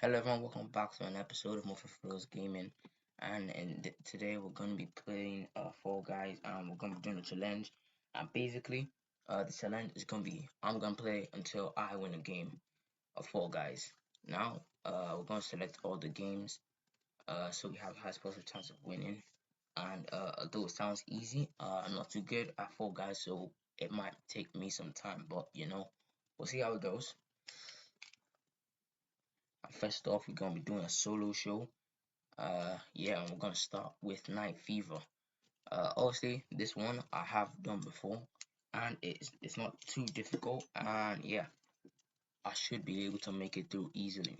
Hello everyone, welcome back to an episode of Mofafro's Gaming. And today we're going to be playing Fall Guys, and we're going to be doing a challenge. And basically, the challenge is going to be I'm going to play until I win a game of Fall Guys. Now, we're going to select all the games so we have a high possible chance of winning. And although it sounds easy, I'm not too good at Fall Guys, so it might take me some time, but we'll see how it goes. First off, we're going to be doing a solo show. Yeah, and we're gonna start with Night Fever. Obviously, this one I have done before, and it's not too difficult, and yeah, I should be able to make it through easily.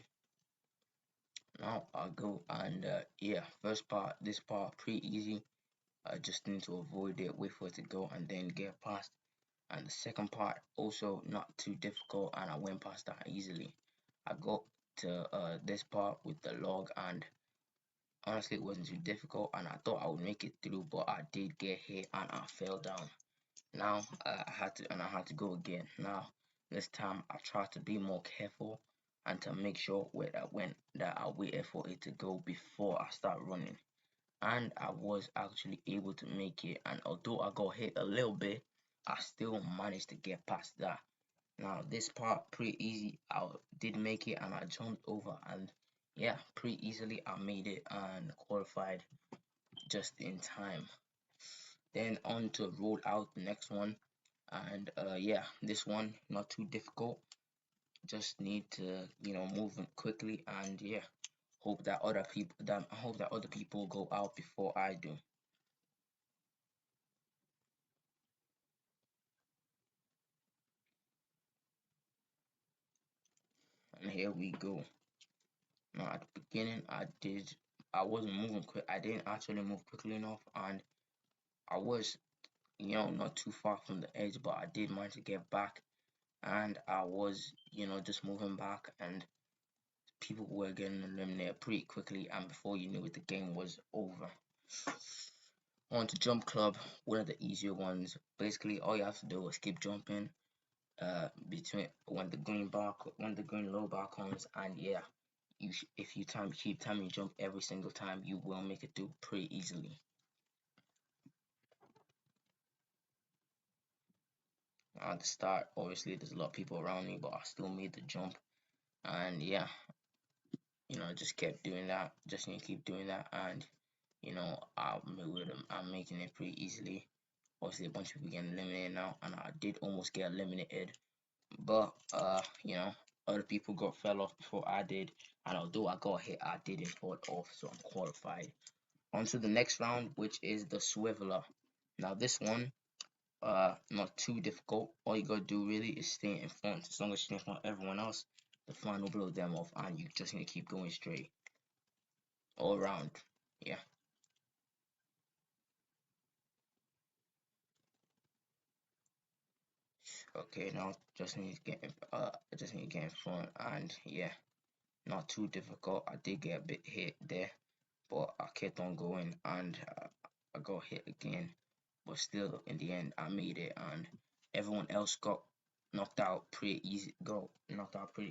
Now I'll go and yeah, first part, this part pretty easy. I just need to avoid it, wait for it to go, and then get past. And the second part also not too difficult, and I went past that easily. I got to this part with the log, and honestly, it wasn't too difficult, and I thought I would make it through, but I did get hit and I fell down. Now I had to go again. Now this time I tried to be more careful and to make sure where I went that I waited for it to go before I start running. And I was actually able to make it. And although I got hit a little bit, I still managed to get past that. Now this part pretty easy. I did make it and I jumped over, and yeah, pretty easily I made it and qualified just in time. Then on to roll out the next one, and yeah, this one not too difficult. Just need to move quickly, and yeah, hope that other people go out before I do. And here we go. Now at the beginning I wasn't moving quick. I didn't actually move quickly enough, and I was not too far from the edge, but I did manage to get back, and I was just moving back, and people were getting eliminated pretty quickly, and before you knew it, the game was over. On to Jump Club, one of the easier ones. Basically, all you have to do is keep jumping between when the green low bar comes, and yeah, if you keep time you jump every single time, you will make it through pretty easily. At the start, obviously, there's a lot of people around me, but I still made the jump, and yeah, I just kept doing that, just need to keep doing that, and I'm making it pretty easily. Obviously, a bunch of people getting eliminated now, and I did almost get eliminated, but other people fell off before I did, and although I got hit, I didn't fall off, so I'm qualified. On to the next round, which is the Swiveler. Now this one, not too difficult. All you gotta do really is stay in front. As long as you stay in front of everyone else, the flying will blow them off, and you just need to keep going straight all around. Yeah. Okay, now just need to get in front, and yeah, not too difficult. I did get a bit hit there, but I kept on going, and I got hit again, but still in the end I made it, and everyone else got knocked out pretty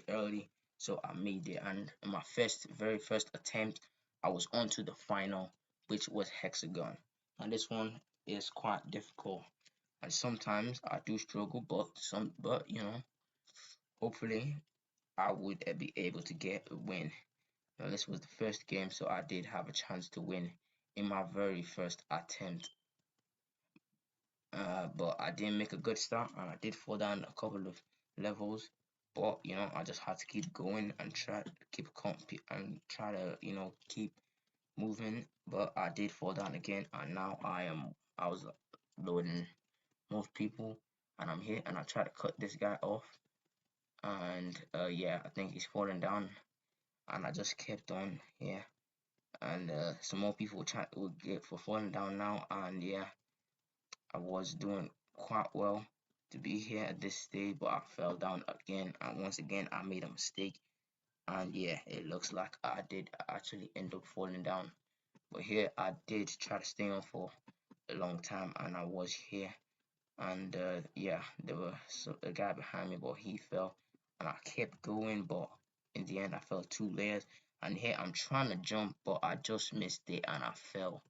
early, so I made it. And in my very first attempt, I was on to the final, which was hexagon, and this one is quite difficult, and sometimes I do struggle, but hopefully I would be able to get a win. Now, this was the first game, so I did have a chance to win in my very first attempt. But I didn't make a good start, and I did fall down a couple of levels. But I just had to keep going and try to keep try to keep moving. But I did fall down again, and now I was loading most people, and I'm here, and I try to cut this guy off, and yeah, I think he's falling down, and I just kept on here, and some more people would get for falling down now, and yeah, I was doing quite well to be here at this stage, but I fell down again, and once again I made a mistake, and yeah, it looks like I did actually end up falling down. But here I did try to stay on for a long time, and I was here, and yeah, there was a guy behind me, but he fell, and I kept going, but in the end I fell 2 layers, and here I'm trying to jump but I just missed it and I fell.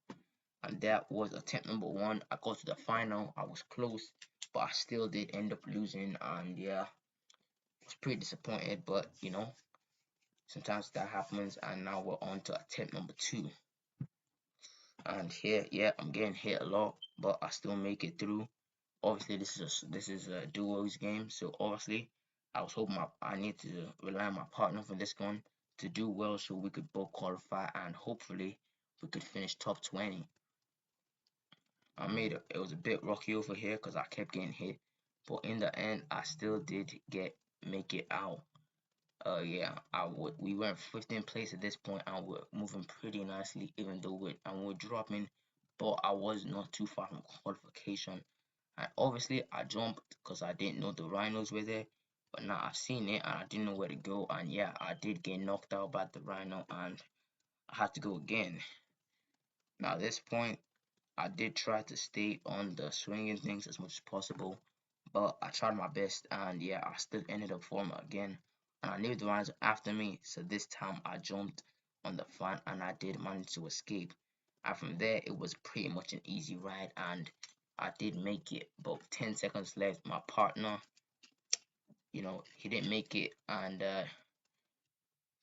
And that was attempt number 1. I got to the final, I was close, but I still did end up losing, and yeah, I was pretty disappointed, but you know, sometimes that happens. And now we're on to attempt number 2. And here, yeah, I'm getting hit a lot, but I still make it through. Obviously this is a duos game, so obviously I was hoping I need to rely on my partner for this one to do well so we could both qualify and hopefully we could finish top 20. It was a bit rocky over here because I kept getting hit, but in the end I still did make it out. Yeah, we were in 15th place at this point and we're moving pretty nicely, even though we're dropping, but I was not too far from qualification. And obviously I jumped because I didn't know the rhinos were there, but now I've seen it and I didn't know where to go, and yeah, I did get knocked out by the rhino and I had to go again. Now at this point I did try to stay on the swinging things as much as possible, but I tried my best, and yeah, I still ended up falling again. And I knew the rhinos were after me, so this time I jumped on the front and I did manage to escape. And from there, it was pretty much an easy ride, and I did make it. But 10 seconds left, my partner, he didn't make it, and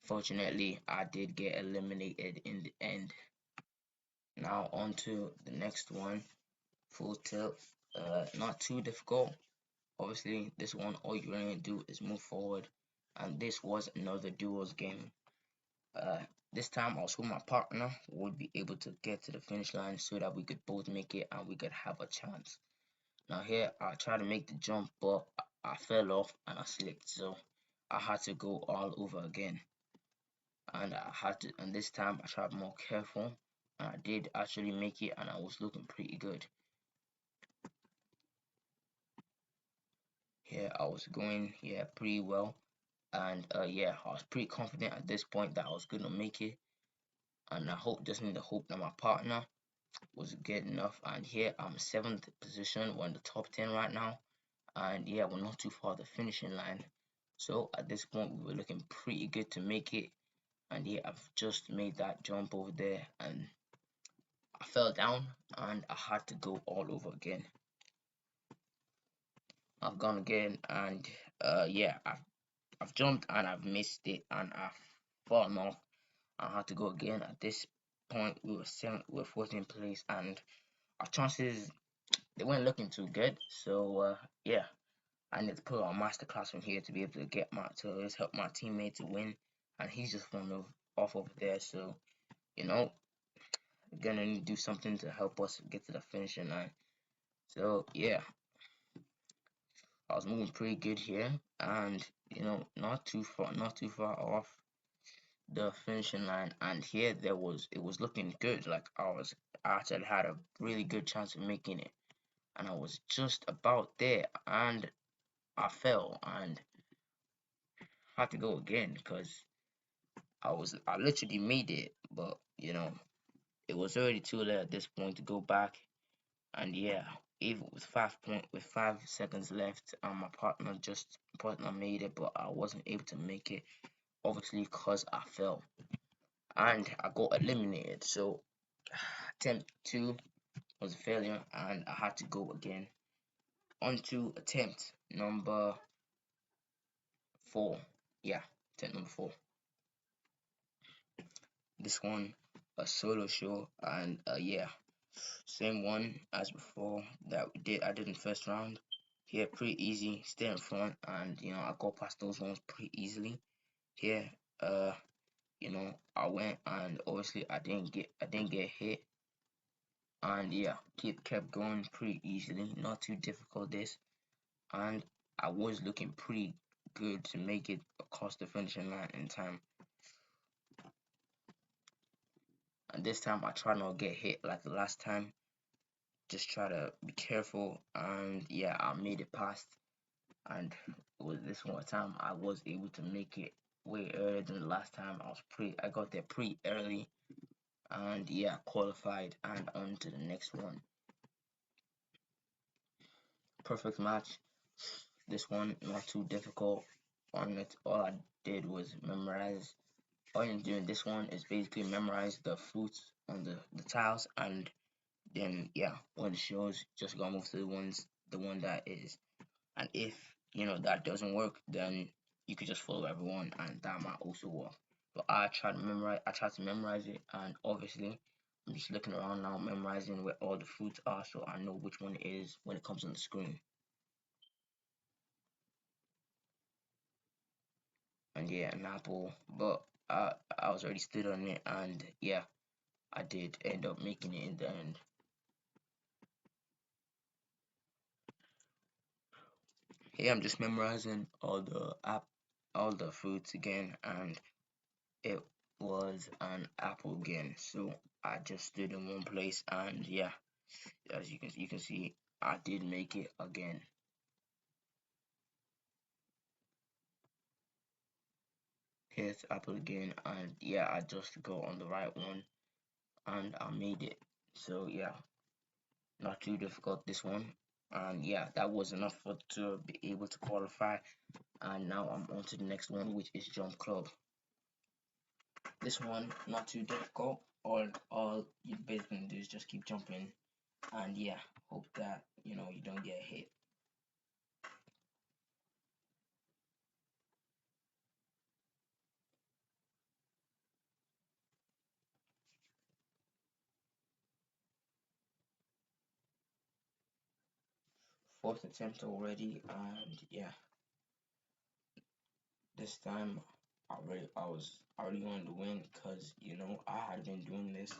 fortunately, I did get eliminated in the end. Now on to the next one, full tilt. Not too difficult. Obviously, this one, all you really do is move forward, and this was another duos game. Uh, this time I was hoping my partner would be able to get to the finish line so that we could both make it and we could have a chance. Now here I tried to make the jump, but I fell off and I slipped, so I had to go all over again. And this time I tried more careful, and I did actually make it, and I was looking pretty good. Here I was going, yeah, pretty well, and yeah, I was pretty confident at this point that I was gonna make it, and I just need to hope that my partner was good enough. And here I'm 7th position, we're in the top 10 right now, and yeah, we're not too far the finishing line, so at this point we were looking pretty good to make it. And yeah, I've just made that jump over there and I fell down and I had to go all over again. I've gone again, and yeah, I've jumped and I've missed it and I've fallen off. I had to go again. At this point we were 14th place, and our chances, they weren't looking too good. So yeah, I need to put on a masterclass from here to be able to help my teammate to win, and he's just falling off over there. So we're gonna need to do something to help us get to the finishing line. So yeah, I was moving pretty good here, and not too far off the finishing line. And here it was looking good. Like I actually had a really good chance of making it, and I was just about there, and I fell and had to go again because I literally made it, but it was already too late at this point to go back. And yeah, even with 5 seconds left, my partner made it, but I wasn't able to make it, obviously because I fell and I got eliminated. So attempt 2 was a failure, and I had to go again. On to attempt number 4. Yeah, attempt number 4. This one, a solo show, and yeah, same one as before that I did in first round. Here, pretty easy, stay in front, and I got past those ones pretty easily. Here, I went, and obviously I didn't get hit, and yeah, kept going pretty easily, not too difficult this, and I was looking pretty good to make it across the finishing line in time. And this time I try not to get hit like the last time. Just try to be careful, and yeah, I made it past. And it was this one time I was able to make it way earlier than the last time. I got there pretty early, and yeah, qualified and on to the next one. Perfect match. This one not too difficult. on it. All I did was memorize. All you're doing this one is basically memorize the fruits on the tiles, and then yeah, when it shows, just go move to the one that is. And if that doesn't work, then you could just follow everyone, and that might also work. But I try to memorize it, and obviously I'm just looking around now, memorizing where all the fruits are, so I know which one it is when it comes on the screen. And yeah, an apple, but I was already stood on it, and yeah, I did end up making it in the end. Here I'm just memorizing all the fruits again, and it was an apple again. So I just stood in one place, and yeah, as you can see, I did make it again. Here's apple again, and yeah, I just go on the right one, and I made it. So yeah, not too difficult this one. And yeah, that was enough to be able to qualify. And now I'm on to the next one, which is jump club. This one not too difficult. All you basically do is just keep jumping, and yeah, hope that you don't get hit. Fourth attempt already, and yeah, this time I was already going to win, because I had been doing this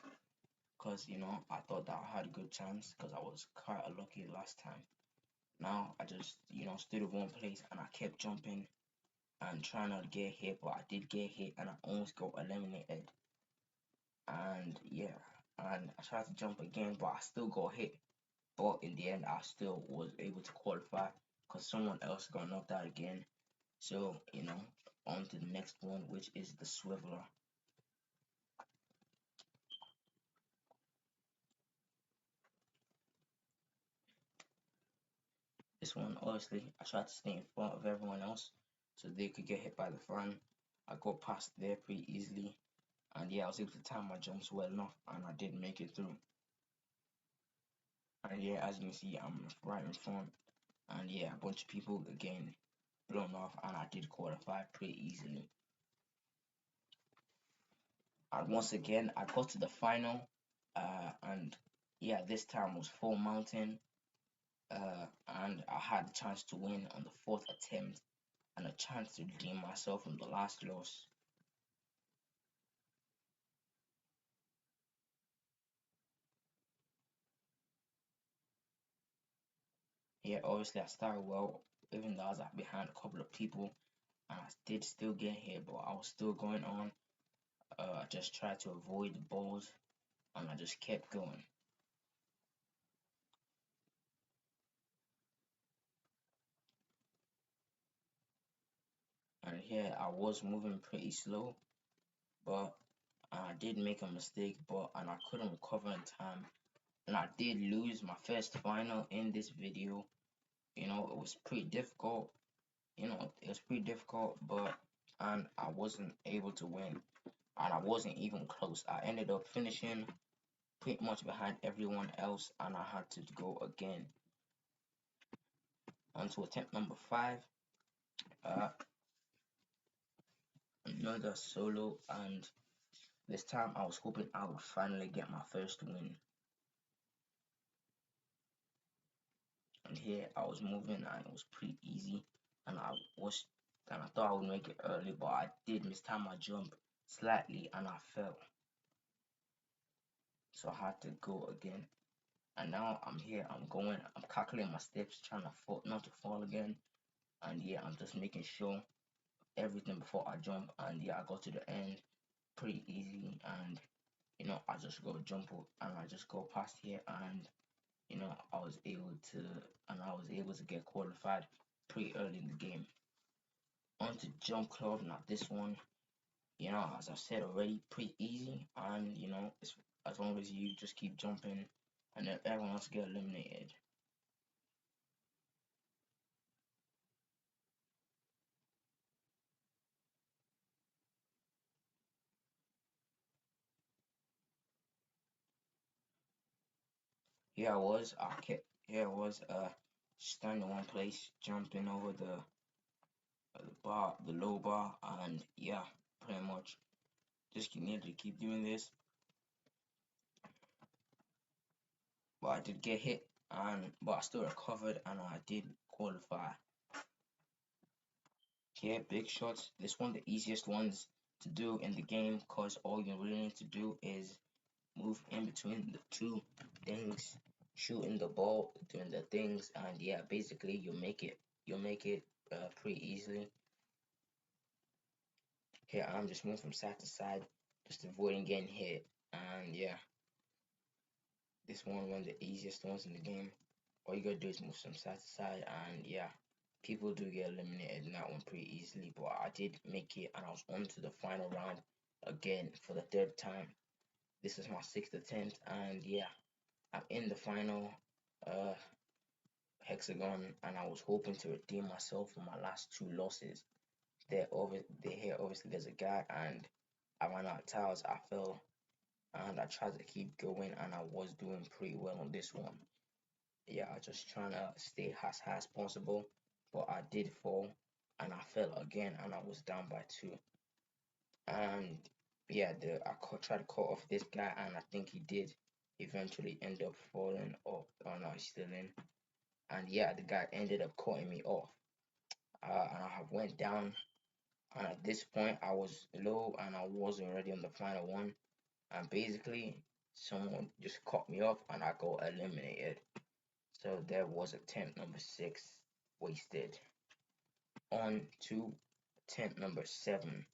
because I thought that I had a good chance, because I was quite lucky last time. Now I just stood in one place, and I kept jumping and trying not to get hit, but I did get hit, and I almost got eliminated. And yeah, and I tried to jump again, but I still got hit. But in the end, I still was able to qualify, because someone else got knocked out again. So on to the next one, which is the swiveler. This one, honestly, I tried to stay in front of everyone else so they could get hit by the fan. I got past there pretty easily, and yeah, I was able to time my jumps well enough, and I did make it through. And yeah, as you can see, I'm right in front, and yeah, a bunch of people again blown off, and I did qualify pretty easily. And once again, I got to the final, and yeah, this time was full mountain, and I had a chance to win on the fourth attempt, and a chance to redeem myself from the last loss. Yeah, obviously I started well, even though I was behind a couple of people, and I did still get hit, but I was still going on. I just tried to avoid the balls, and I just kept going. And here I was moving pretty slow, but I did make a mistake, and I couldn't recover in time, and I did lose my first final in this video. It was pretty difficult. It was pretty difficult, and I wasn't able to win, and I wasn't even close. I ended up finishing pretty much behind everyone else, and I had to go again. On to attempt number 5. Uh, another solo, and this time I was hoping I would finally get my first win. And here I was moving, and it was pretty easy, and I thought I would make it early, but I did mistime my jump slightly, and I fell. So I had to go again. And now I'm here, I'm calculating my steps, trying to fall, not to fall again. And yeah, I'm just making sure everything before I jump. And yeah, I got to the end pretty easy, and I just go jump up, and I just go past here, and I was able to get qualified pretty early in the game. On to jump club. Now this one, as I said already, pretty easy, and it's as long as you just keep jumping, and then everyone else get eliminated. Here I was standing in one place, jumping over the bar, the low bar, and yeah, pretty much just needed to keep doing this. But I did get hit, but I still recovered, and I did qualify. Here, big shots. This one, the easiest ones to do in the game, cause all you really need to do is move in between the two things, shooting the ball, doing the things, and yeah, basically you'll make it pretty easily. Here I'm just moving from side to side, just avoiding getting hit, and yeah, this one of the easiest ones in the game. All you gotta do is move from side to side, and yeah, people do get eliminated in that one pretty easily, but I did make it, and I was on to the final round again for the third time. This is my sixth attempt, and yeah, I'm in the final uh hexagon, and I was hoping to redeem myself from my last two losses. Here obviously there's a guy, and I ran out of tiles. I fell, and I tried to keep going, and I was doing pretty well on this one. Yeah, I just trying to stay as high as possible, but I did fall, and I fell again, and I was down by two. And yeah, tried to cut off this guy, and I think he did eventually end up falling off. Oh no, he's still in. And yeah, the guy ended up cutting me off, and I went down. And at this point, I was low, and I was already on the final one. And basically, someone just cut me off, and I got eliminated. So there was attempt number 6 wasted. On to attempt number 7.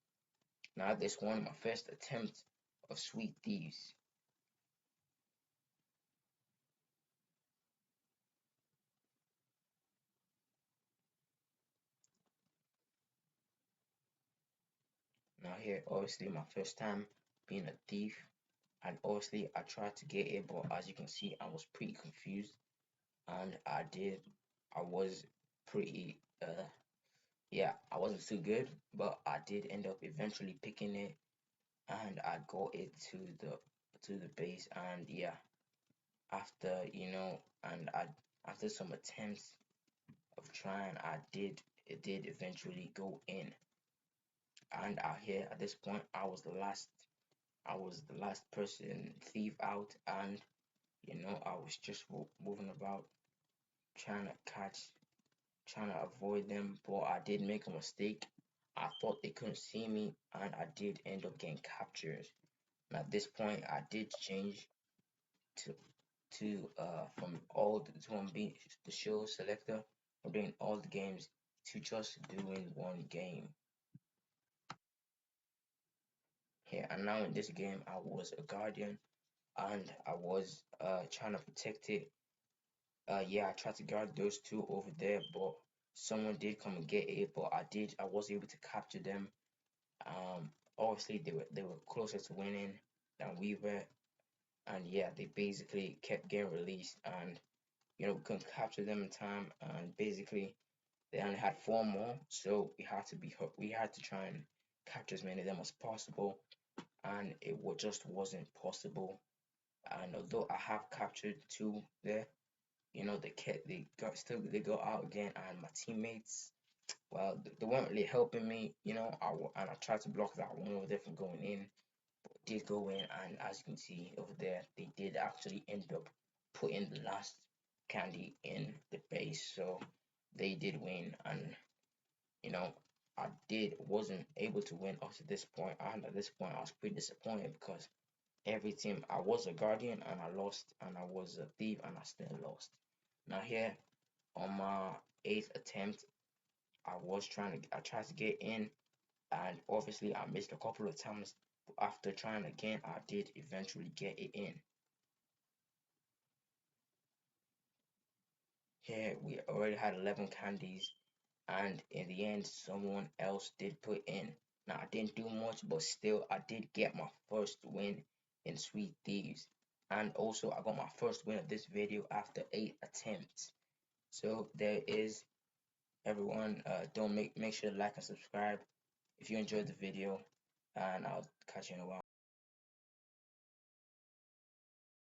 Now this one, my first attempt of Sweet Thieves. Now here, obviously my first time being a thief, and obviously I tried to get it, but as you can see, I was pretty confused, and I was pretty yeah, I wasn't too good, but I did end up eventually picking it, and I got it to the base, and yeah, after and after some attempts of trying, it did eventually go in, and out here at this point, I was the last person thief out, and I was just moving about trying to trying to avoid them, but I did make a mistake. I thought they couldn't see me, and I did end up getting captured. And at this point, I did change to from all to one being the show selector, from doing all the games to just doing one game. Here and now in this game, I was a guardian, and I was trying to protect it. Yeah, I tried to guard those two over there, but someone did come and get it. But I was able to capture them. Obviously they were closer to winning than we were, and yeah, they basically kept getting released, and we couldn't capture them in time, and basically they only had four more, so we had to try and capture as many of them as possible, and just wasn't possible. And although I have captured two there, they got out again, and my teammates, well, they weren't really helping me. And I tried to block that one over there from going in, but it did go in, and as you can see over there, they did actually end up putting the last candy in the base, so they did win, and you know, wasn't able to win up to this point, and at this point I was pretty disappointed because every team I was a guardian and I lost, and I was a thief and I still lost. Now here on my eighth attempt, I tried to get in, and obviously I missed a couple of times. But after trying again, I did eventually get it in. Here we already had 11 candies, and in the end someone else did put in. Now I didn't do much, but still I did get my first win in Sweet Thieves, and also I got my first win of this video after 8 attempts. So there is everyone. Don't make sure to like and subscribe if you enjoyed the video, and I'll catch you in a while.